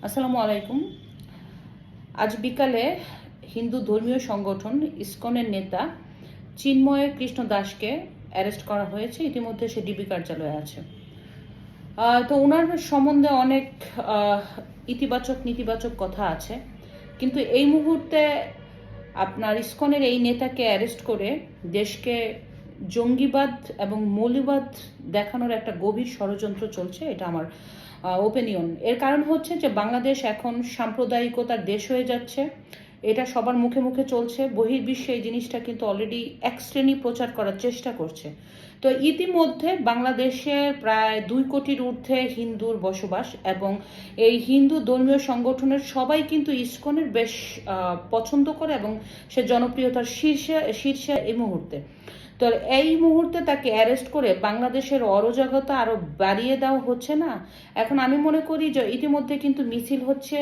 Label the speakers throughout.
Speaker 1: আসসালামু আলাইকুম। আজ বিকালে হিন্দু ধর্মীয় সংগঠন ইসকনের নেতা চিন্ময় কৃষ্ণ দাসকে অ্যারেস্ট করা হয়েছে। ইতিমধ্যে সে ডিবি কার্যালয়ে আছে। তো ওনার সম্বন্ধে অনেক ইতিবাচক নেতিবাচক কথা আছে, কিন্তু এই মুহূর্তে আপনার ইসকনের এই নেতাকে অ্যারেস্ট করে দেশকে জঙ্গিবাদ এবং মৌলবাদ দেখানোর একটা গভীর ষড়যন্ত্র চলছে। এটা আমার ওপিনিয়ন। এর কারণ হচ্ছে যে বাংলাদেশ এখন সাম্প্রদায়িকতার দেশ হয়ে যাচ্ছে। এটা সবার মুখে মুখে চলছে। বহির্বিশ্বে এই জিনিসটা কিন্তু অলরেডি এক শ্রেণী প্রচার করার চেষ্টা করছে। তো ইতিমধ্যে বাংলাদেশের প্রায় 2 কোটির ঊর্ধ্বে হিন্দুর বসবাস, এবং এই হিন্দু ধর্মীয় সংগঠনের সবাই কিন্তু ইসকনের বেশ পছন্দ করে এবং সে জনপ্রিয়তার শীর্ষে এই মুহূর্তে। তো এই মুহূর্তে তাকে অ্যারেস্ট করে বাংলাদেশের অরাজকতা আরো বাড়িয়ে দেওয়া হচ্ছে না? এখন আমি মনে করি যে ইতিমধ্যে কিন্তু মিছিল হচ্ছে,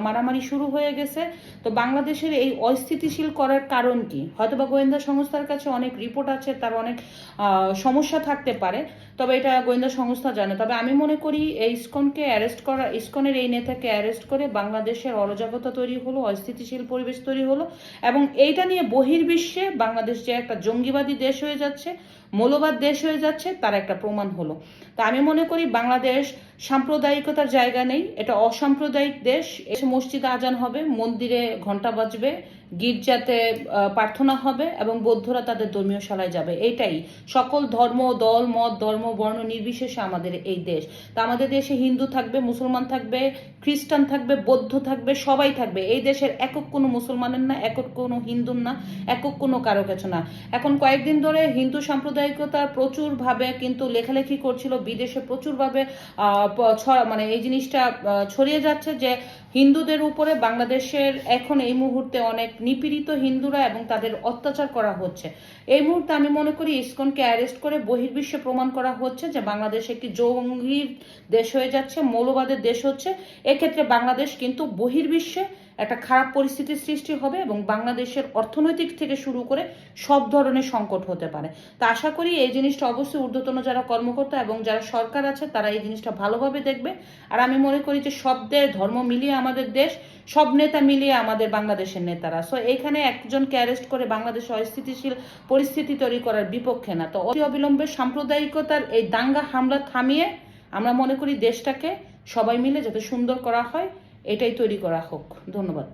Speaker 1: মারামারি শুরু হয়ে গেছে। তো বাংলাদেশের এই অস্থিতিশীল করার কারণ কি? হয়তোবা গোয়েন্দা সংস্থার কাছে অনেক রিপোর্ট আছে, তার অনেক সমস্যা থাকতে পারে, তবে এটা গোয়েন্দা সংস্থা জানে। তবে আমি মনে করি এই ইসকনের এই নেতাকে অ্যারেস্ট করে বাংলাদেশের অরাজকতা তৈরি হলো, অস্থিতিশীল পরিবেশ তৈরি হলো, এবং এইটা নিয়ে বহির্বিশ্বে বাংলাদেশ যে একটা জঙ্গিবাদী দেশ হয়ে যাচ্ছে, মৌলবাদ দেশ হয়ে যাচ্ছে, তার একটা প্রমাণ হলো। তা আমি মনে করি বাংলাদেশ সাম্প্রদায়িকতার জায়গা নেই, এটা অসাম্প্রদায়িক দেশ। এসে মসজিদে আজান হবে, মন্দিরে ঘন্টা বাজবে, গির্জাতে প্রার্থনা হবে, এবং বৌদ্ধরা তাদের ধর্মীয় শালায় যাবে। এইটাই সকল ধর্ম, দল, মত, ধর্ম, বর্ণ নির্বিশেষে আমাদের এই দেশ। তা আমাদের দেশে হিন্দু থাকবে, মুসলমান থাকবে, খ্রিস্টান থাকবে, বৌদ্ধ থাকবে, সবাই থাকবে। এই দেশের একক কোনো মুসলমানের না, একক কোনো হিন্দুর না, একক কোনো কারো কিছু না। এখন কয়েকদিন ধরে হিন্দু সাম্প্রদায়িকতা প্রচুরভাবে কিন্তু লেখালেখি করছিল, বিদেশে প্রচুরভাবে মানে এই জিনিসটা ছড়িয়ে যাচ্ছে যে হিন্দুদের উপরে বাংলাদেশের এখন এই মুহূর্তে অনেক নিপীড়িত হিন্দুরা এবং তাদের অত্যাচার করা হচ্ছে। এই মুহূর্তে আমি মনে করি ইসকনকে অ্যারেস্ট করে বহির্বিশ্বে প্রমাণ করা হচ্ছে যে বাংলাদেশ একটি জঙ্গির দেশ হয়ে যাচ্ছে, মৌলবাদের দেশ হচ্ছে। এক্ষেত্রে বাংলাদেশ কিন্তু বহির্বিশ্বে একটা খারাপ পরিস্থিতির সৃষ্টি হবে, এবং বাংলাদেশের অর্থনৈতিক থেকে শুরু করে সব ধরনের সংকট হতে পারে। তা আশা করি এই জিনিসটা অবশ্যই ঊর্ধ্বতন যারা কর্মকর্তা এবং যারা সরকার আছে তারা এই জিনিসটা ভালোভাবে দেখবে। আর আমি মনে করি যে সব ধর্ম মিলিয়ে আমাদের দেশ, সব নেতা মিলিয়ে আমাদের বাংলাদেশের নেতারা। সো এইখানে একজনকে অ্যারেস্ট করে বাংলাদেশে অস্থিতিশীল পরিস্থিতি তৈরি করার বিপক্ষে না। তো অতি অবিলম্বে সাম্প্রদায়িকতার এই দাঙ্গা হামলা থামিয়ে আমরা মনে করি দেশটাকে সবাই মিলে যাতে সুন্দর করা হয়, এটাই তৈরি করা হোক। ধন্যবাদ।